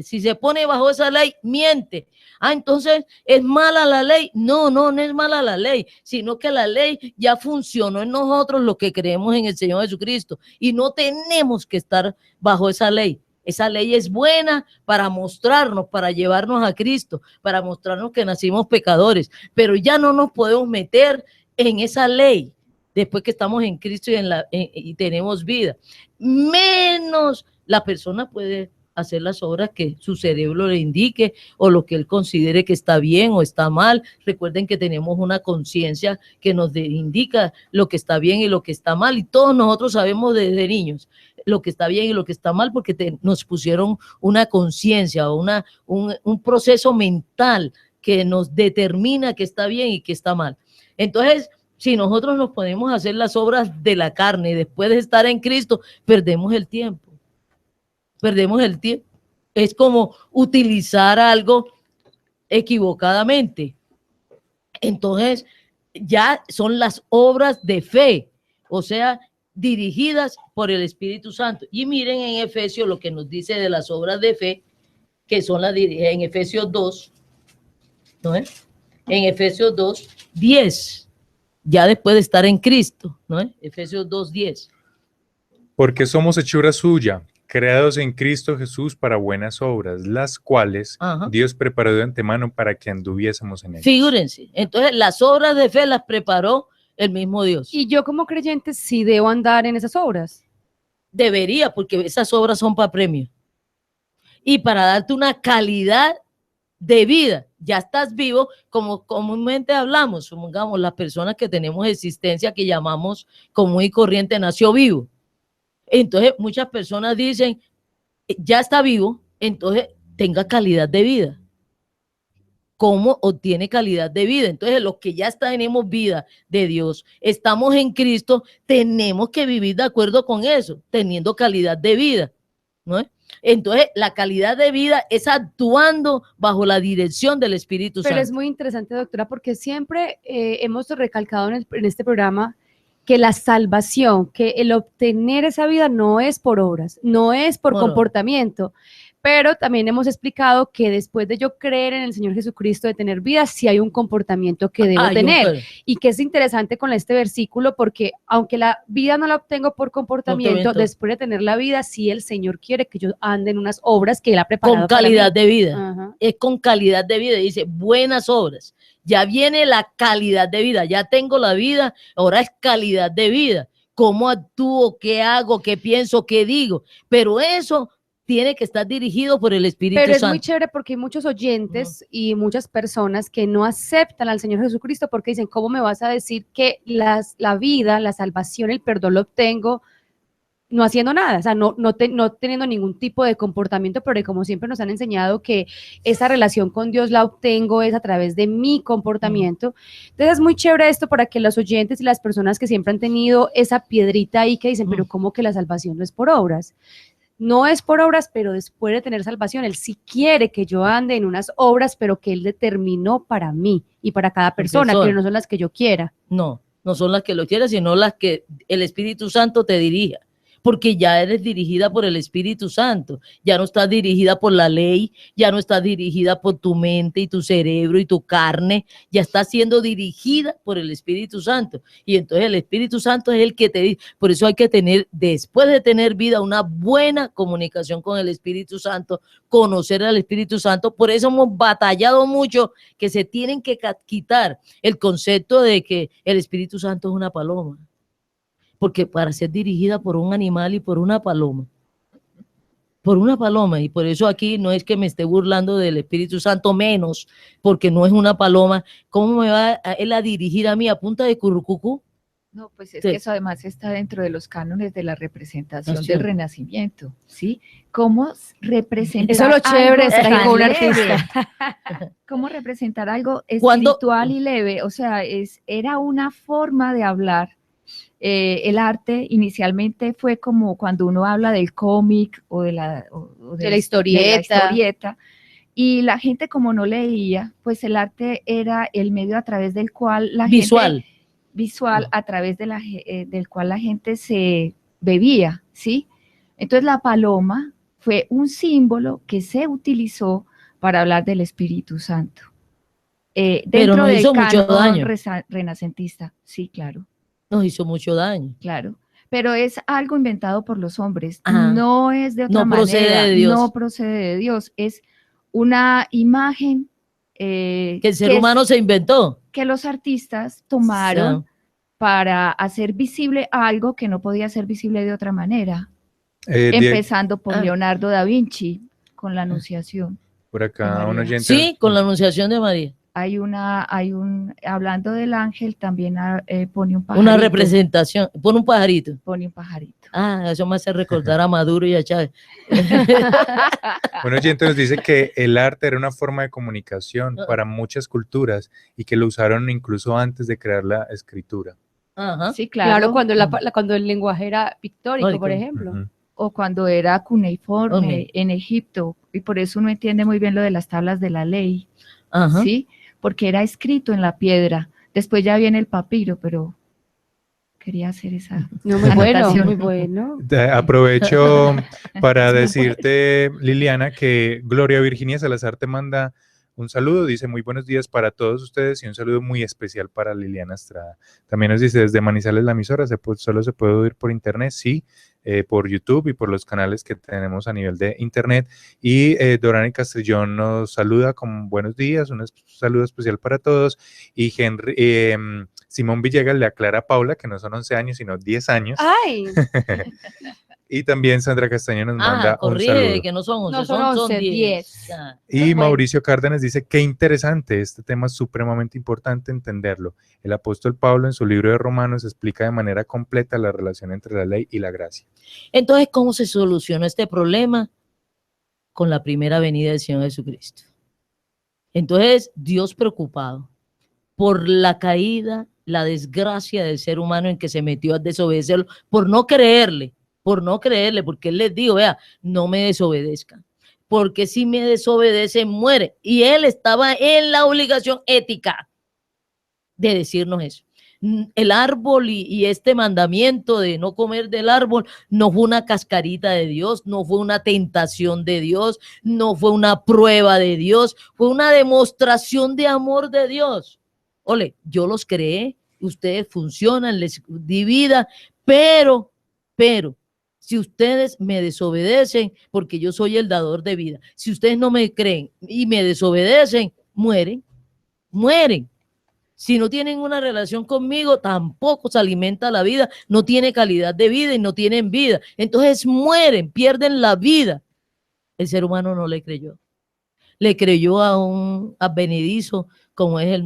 Si se pone bajo esa ley, miente. Entonces, ¿es mala la ley? No es mala la ley, sino que la ley ya funcionó en nosotros los que creemos en el Señor Jesucristo y no tenemos que estar bajo esa ley. Esa ley es buena para mostrarnos, para llevarnos a Cristo, para mostrarnos que nacimos pecadores, pero ya no nos podemos meter en esa ley después que estamos en Cristo y tenemos vida. Menos la persona puede hacer las obras que su cerebro le indique o lo que él considere que está bien o está mal. Recuerden que tenemos una conciencia que nos indica lo que está bien y lo que está mal, y todos nosotros sabemos desde niños lo que está bien y lo que está mal porque nos pusieron una conciencia o un proceso mental que nos determina que está bien y que está mal. Entonces, si nosotros nos podemos hacer las obras de la carne y después de estar en Cristo, perdemos el tiempo. Es como utilizar algo equivocadamente. Entonces, ya son las obras de fe, o sea, dirigidas por el Espíritu Santo. Y miren en Efesios lo que nos dice de las obras de fe, que son las en Efesios 2, ¿no es? En Efesios 2, 10, ya después de estar en Cristo, ¿no es? Efesios 2, 10. Porque somos hechura suya, creados en Cristo Jesús para buenas obras, las cuales Dios preparó de antemano para que anduviésemos en él. Figúrense, entonces las obras de fe las preparó el mismo Dios. Y yo como creyente sí debo andar en esas obras. Debería, porque esas obras son para premio. Y para darte una calidad de vida. Ya estás vivo, como comúnmente hablamos, supongamos las personas que tenemos existencia que llamamos común y corriente, nació vivo. Entonces muchas personas dicen, ya está vivo, entonces tenga calidad de vida. ¿Cómo obtiene calidad de vida? Entonces los que ya tenemos vida de Dios, estamos en Cristo, tenemos que vivir de acuerdo con eso, teniendo calidad de vida, ¿no? Entonces la calidad de vida es actuando bajo la dirección del Espíritu Santo. Pero es muy interesante, doctora, porque siempre hemos recalcado en este programa que la salvación, que el obtener esa vida no es por obras, no es por comportamiento, pero también hemos explicado que después de yo creer en el Señor Jesucristo, de tener vida, sí hay un comportamiento que debo tener, y que es interesante con este versículo, porque aunque la vida no la obtengo por comportamiento, después de tener la vida, sí el Señor quiere que yo ande en unas obras que Él ha preparado con calidad de vida. Es con calidad de vida, dice buenas obras. Ya viene la calidad de vida, ya tengo la vida, ahora es calidad de vida. ¿Cómo actúo? ¿Qué hago? ¿Qué pienso? ¿Qué digo? Pero eso tiene que estar dirigido por el Espíritu Santo. Pero es muy chévere porque hay muchos oyentes y muchas personas que no aceptan al Señor Jesucristo porque dicen, ¿cómo me vas a decir que la vida, la salvación, el perdón lo obtengo no haciendo nada? O sea, no teniendo ningún tipo de comportamiento, pero como siempre nos han enseñado que esa relación con Dios la obtengo es a través de mi comportamiento. Entonces es muy chévere esto para que los oyentes y las personas que siempre han tenido esa piedrita ahí que dicen, pero ¿cómo que la salvación no es por obras? No es por obras, pero después de tener salvación, Él sí quiere que yo ande en unas obras, pero que Él determinó para mí y para cada persona, que no son las que yo quiera. No son las que lo quiera, sino las que el Espíritu Santo te dirija. porque ya eres dirigida por el Espíritu Santo, ya no estás dirigida por la ley, ya no estás dirigida por tu mente y tu cerebro y tu carne, ya estás siendo dirigida por el Espíritu Santo, y entonces el Espíritu Santo es el que te dice. Por eso hay que tener, después de tener vida, una buena comunicación con el Espíritu Santo, conocer al Espíritu Santo. Por eso hemos batallado mucho, que se tienen que quitar el concepto de que el Espíritu Santo es una paloma, porque para ser dirigida por un animal y por una paloma, y por eso aquí no es que me esté burlando del Espíritu Santo menos, porque no es una paloma. ¿Cómo me va él a dirigir a mí a punta de currucucú? No, pues es que eso además está dentro de los cánones de la representación del Renacimiento, ¿sí? ¿Cómo representar eso es lo chévere, estar con un artista. ¿Cómo representar algo espiritual y leve? O sea, era una forma de hablar. El arte inicialmente fue como cuando uno habla del cómic o de la historieta, y la gente, como no leía, pues el arte era el medio a través del cual la gente a través de del cual la gente se bebía, ¿sí? Entonces la paloma fue un símbolo que se utilizó para hablar del Espíritu Santo. Pero nos hizo mucho daño. Renacentista, sí, claro. Nos hizo mucho daño. Claro, pero es algo inventado por los hombres, no es de otra manera, procede de Dios. No procede de Dios, es una imagen que el ser humano se inventó, que los artistas tomaron para hacer visible algo que no podía ser visible de otra manera, empezando por Leonardo da Vinci con la Anunciación. Por acá un oyente. Sí, con la Anunciación de María. Hablando del ángel, también pone un pajarito. Una representación, pone un pajarito. Pone un pajarito. Eso me hace recordar a Maduro y a Chávez. Un oyente nos dice que el arte era una forma de comunicación para muchas culturas y que lo usaron incluso antes de crear la escritura. Sí, claro. Cuando el lenguaje era pictórico, por ejemplo. O cuando era cuneiforme en Egipto, y por eso uno entiende muy bien lo de las tablas de la ley, ¿sí? Porque era escrito en la piedra. Después ya viene el papiro, pero quería hacer esa anotación. Muy bueno. Aprovecho para decirte, Liliana, que Gloria Virginia Salazar te manda un saludo, dice muy buenos días para todos ustedes y un saludo muy especial para Liliana Estrada. También nos dice desde Manizales la emisora, solo se puede oír por internet, sí, por YouTube y por los canales que tenemos a nivel de internet. Y Dorani Castellón nos saluda con buenos días, un saludo especial para todos. Y Simón Villegas le aclara a Paula que no son 11 años, sino 10 años. ¡Ay! Y también Sandra Castaño nos manda un saludo. Que no son 11, son 10. Y Mauricio Cárdenas dice, qué interesante, este tema es supremamente importante entenderlo. El apóstol Pablo en su libro de Romanos explica de manera completa la relación entre la ley y la gracia. Entonces, ¿cómo se solucionó este problema? Con la primera venida del Señor Jesucristo. Entonces, Dios preocupado por la caída, la desgracia del ser humano en que se metió a desobedecerlo, por no creerle, porque Él les dijo, vea, no me desobedezcan, porque si me desobedecen, muere. Y Él estaba en la obligación ética de decirnos eso. El árbol y este mandamiento de no comer del árbol no fue una cascarita de Dios, no fue una tentación de Dios, no fue una prueba de Dios, fue una demostración de amor de Dios. Ole, yo los creé, ustedes funcionan, les di vida, pero, si ustedes me desobedecen, porque yo soy el dador de vida, si ustedes no me creen y me desobedecen, mueren. Si no tienen una relación conmigo, tampoco se alimenta la vida, no tiene calidad de vida y no tienen vida. Entonces mueren, pierden la vida. El ser humano no le creyó. Le creyó a un advenedizo como es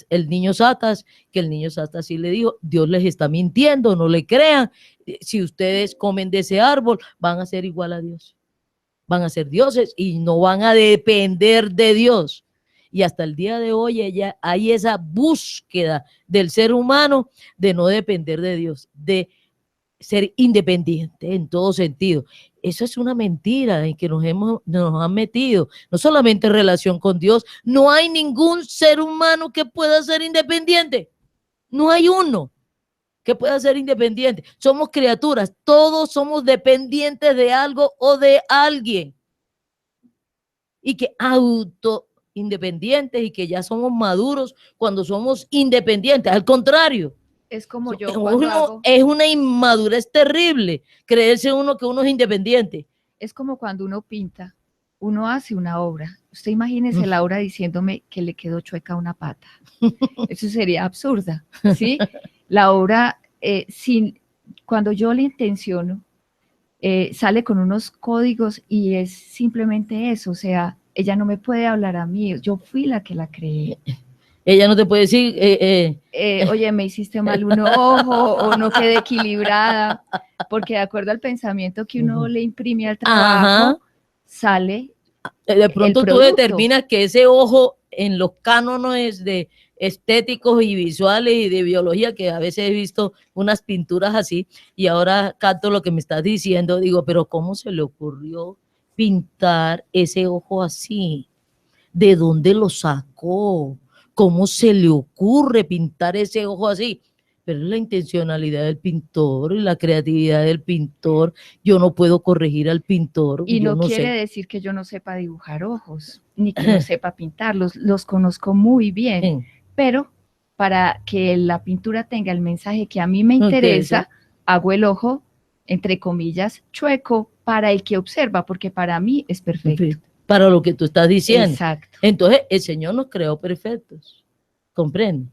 el niño Satas, que el niño Satas sí le dijo, Dios les está mintiendo, no le crean. Si ustedes comen de ese árbol, van a ser igual a Dios. Van a ser dioses y no van a depender de Dios. Y hasta el día de hoy hay esa búsqueda del ser humano de no depender de Dios, de ser independiente en todo sentido. Eso es una mentira en que nos han metido, no solamente en relación con Dios, no hay ningún ser humano que pueda ser independiente, no hay uno que pueda ser independiente. Somos criaturas, todos somos dependientes de algo o de alguien. Y que independientes y que ya somos maduros cuando somos independientes. Al contrario. Es como yo es una inmadurez terrible creerse uno que uno es independiente. Es como cuando uno pinta, uno hace una obra. Usted imagínese la obra diciéndome que le quedó chueca una pata. Eso sería absurda, ¿sí? La obra, cuando yo la intenciono, sale con unos códigos y es simplemente eso. O sea, ella no me puede hablar a mí. Yo fui la que la creé. Ella no te puede decir, oye, me hiciste mal un ojo o no quedé equilibrada, porque de acuerdo al pensamiento que uno le imprime al trabajo, sale de pronto tú determinas que ese ojo en los cánones de estéticos y visuales y de biología, que a veces he visto unas pinturas así, y ahora capto lo que me estás diciendo, digo, pero ¿cómo se le ocurrió pintar ese ojo así? ¿De dónde lo sacó? ¿Cómo se le ocurre pintar ese ojo así? Pero es la intencionalidad del pintor y la creatividad del pintor. Yo no puedo corregir al pintor. Y no quiere decir que yo no sepa dibujar ojos, ni que no sepa pintarlos. Los conozco muy bien, pero para que la pintura tenga el mensaje que a mí me interesa, hago el ojo, entre comillas, chueco para el que observa, porque para mí es perfecto. Para lo que tú estás diciendo. Exacto. Entonces, el Señor nos creó perfectos, ¿comprende?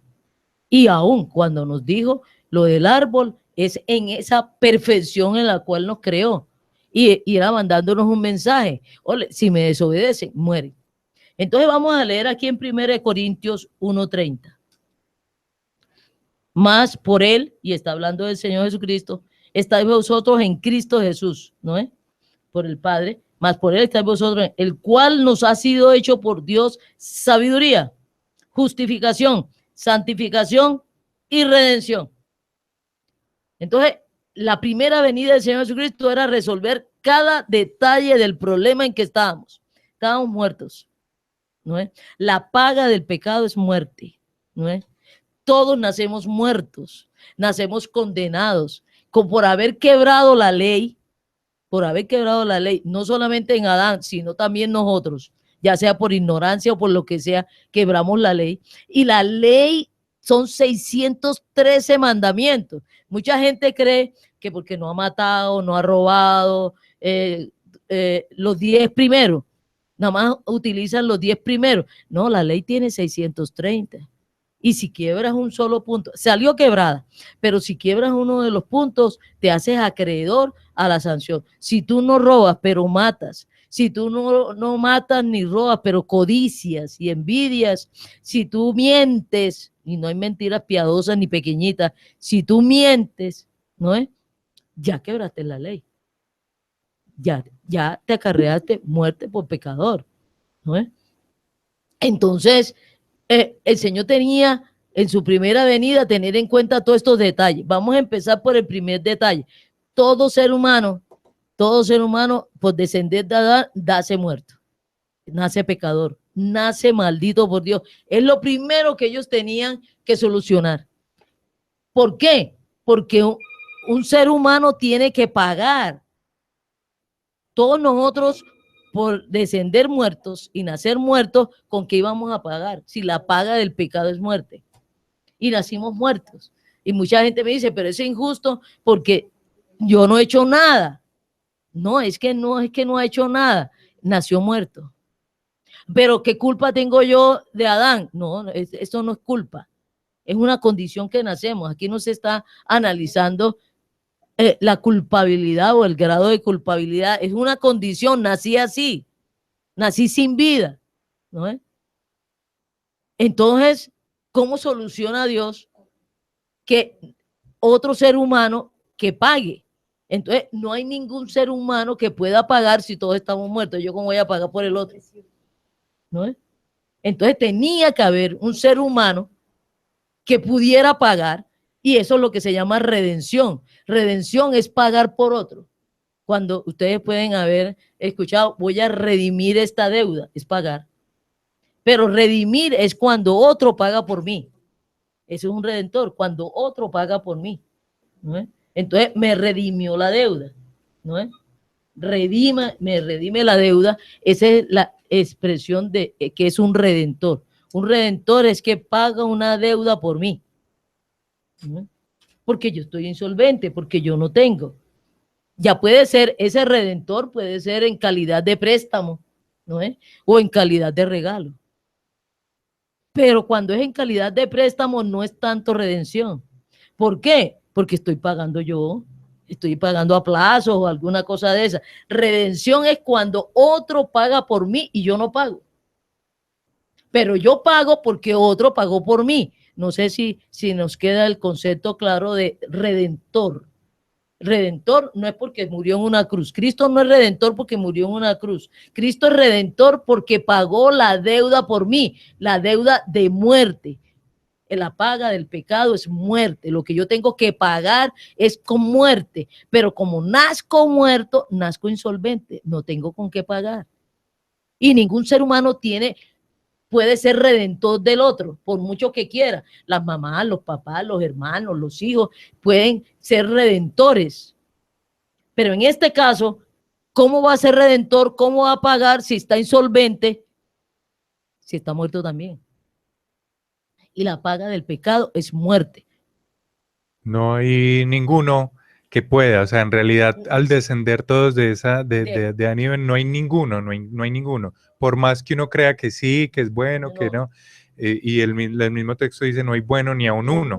Y aún cuando nos dijo lo del árbol, es en esa perfección en la cual nos creó. Y era mandándonos un mensaje. Ole, si me desobedecen, mueren. Entonces vamos a leer aquí en 1 Corintios 1:30. Más por Él, y está hablando del Señor Jesucristo, estáis vosotros en Cristo Jesús, ¿no es? Por el Padre. Más por Él estáis vosotros, el cual nos ha sido hecho por Dios sabiduría, justificación, santificación y redención. Entonces, la primera venida del Señor Jesucristo era resolver cada detalle del problema en que estábamos. Estábamos muertos, ¿no es? La paga del pecado es muerte, ¿no es? Todos nacemos muertos, nacemos condenados, por haber quebrado la ley. Por haber quebrado la ley, no solamente en Adán, sino también nosotros, ya sea por ignorancia o por lo que sea, quebramos la ley. Y la ley son 613 mandamientos. Mucha gente cree que porque no ha matado, no ha robado, los 10 primeros, nada más utilizan los 10 primeros. No, la ley tiene 630. Y si quiebras un solo punto, salió quebrada, pero si quiebras uno de los puntos, te haces acreedor a la sanción. Si tú no robas, pero matas, si tú no matas ni robas, pero codicias y envidias, si tú mientes, y no hay mentiras piadosas ni pequeñitas, si tú mientes, ¿no es? Ya quebraste la ley. Ya te acarreaste muerte por pecador, ¿no es? Entonces, el Señor tenía en su primera venida tener en cuenta todos estos detalles. Vamos a empezar por el primer detalle. Todo ser humano, por descender de Adán, nace muerto, nace pecador, nace maldito por Dios. Es lo primero que ellos tenían que solucionar. ¿Por qué? Porque un ser humano tiene que pagar. Todos nosotros, por descender muertos y nacer muertos, ¿con qué íbamos a pagar? Si la paga del pecado es muerte. Y nacimos muertos. Y mucha gente me dice, pero es injusto porque yo no he hecho nada. No, es que no ha hecho nada. Nació muerto. Pero ¿qué culpa tengo yo de Adán? No, eso no es culpa. Es una condición que nacemos. Aquí no se está analizando la culpabilidad o el grado de culpabilidad. Es una condición, nací así, nací sin vida, ¿no es? Entonces, ¿cómo soluciona Dios que otro ser humano que pague? Entonces, no hay ningún ser humano que pueda pagar si todos estamos muertos. ¿Yo cómo voy a pagar por el otro? ¿No es? Entonces, tenía que haber un ser humano que pudiera pagar. Y eso es lo que se llama redención. Redención es pagar por otro. Cuando ustedes pueden haber escuchado, voy a redimir esta deuda, es pagar. Pero redimir es cuando otro paga por mí. Eso es un redentor, cuando otro paga por mí. ¿no es? Entonces me redimió la deuda, ¿no es? Me redime la deuda. Esa es la expresión de que es un redentor. Un redentor es que paga una deuda por mí, ¿no? Porque yo estoy insolvente, porque yo no tengo. Ya puede ser, ese redentor puede ser en calidad de préstamo, ¿no es? O en calidad de regalo. Pero cuando es en calidad de préstamo no es tanto redención. ¿Por qué? Porque estoy pagando yo, estoy pagando a plazos o alguna cosa de esa. Redención es cuando otro paga por mí y yo no pago. Pero yo pago porque otro pagó por mí. No sé si nos queda el concepto claro de redentor. Redentor no es porque murió en una cruz. Cristo no es redentor porque murió en una cruz. Cristo es redentor porque pagó la deuda por mí, la deuda de muerte. La paga del pecado es muerte. Lo que yo tengo que pagar es con muerte. Pero como nazco muerto, nazco insolvente. No tengo con qué pagar. Y ningún ser humano puede ser redentor del otro, por mucho que quiera. Las mamás, los papás, los hermanos, los hijos pueden ser redentores. Pero en este caso, ¿cómo va a ser redentor? ¿Cómo va a pagar si está insolvente? Si está muerto también. Y la paga del pecado es muerte. No hay ninguno que pueda, o sea, en realidad al descender todos de a nivel, no hay ninguno, no hay ninguno. Por más que uno crea que sí, que es bueno, que no, y el mismo texto dice no hay bueno ni a un uno.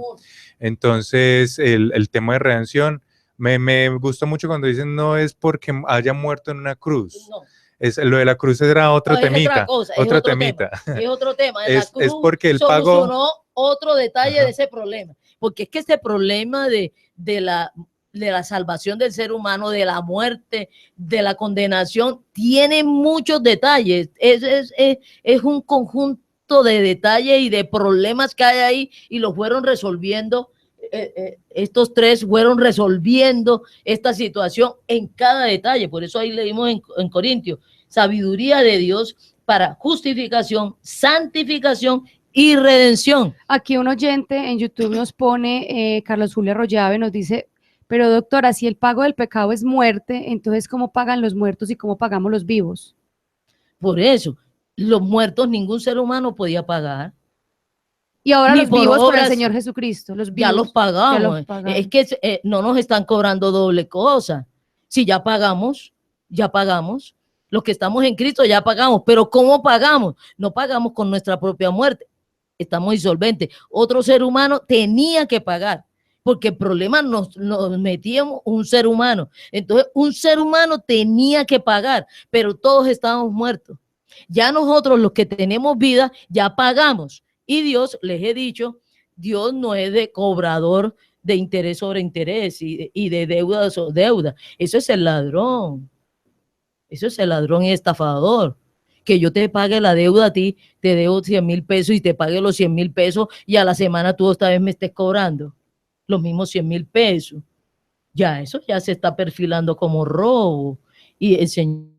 Entonces, el tema de redención, me gusta mucho cuando dicen no es porque haya muerto en una cruz. No. Lo de la cruz era otro temita. Otro temita. Es otro tema. Es porque el pago solucionó otro detalle de ese problema. Porque es que este problema de la salvación del ser humano, de la muerte, de la condenación, tiene muchos detalles. Es un conjunto de detalles y de problemas que hay ahí y los fueron resolviendo. Estos tres fueron resolviendo esta situación en cada detalle. Por eso ahí leímos en Corintios, sabiduría de Dios para justificación, santificación y redención. Aquí un oyente en YouTube nos pone, Carlos Julio Arroyave nos dice, pero doctora, si el pago del pecado es muerte, entonces ¿cómo pagan los muertos y cómo pagamos los vivos? Por eso, los muertos ningún ser humano podía pagar. Y ahora los vivos por el Señor Jesucristo, los vivos. Ya los pagamos. Es que no nos están cobrando doble cosa. Si ya pagamos, los que estamos en Cristo ya pagamos, pero ¿cómo pagamos? No pagamos con nuestra propia muerte, estamos insolventes. Otro ser humano tenía que pagar, porque el problema nos metíamos un ser humano. Entonces, un ser humano tenía que pagar, pero todos estábamos muertos. Ya nosotros, los que tenemos vida, ya pagamos. Y Dios, les he dicho, Dios no es de cobrador de interés sobre interés y de deuda sobre deuda. Eso es el ladrón. Eso es el ladrón y estafador. Que yo te pague la deuda a ti, te debo 100,000 pesos y te pague los 100,000 pesos y a la semana tú esta vez me estés cobrando los mismos 100,000 pesos. Ya eso ya se está perfilando como robo. Y el Señor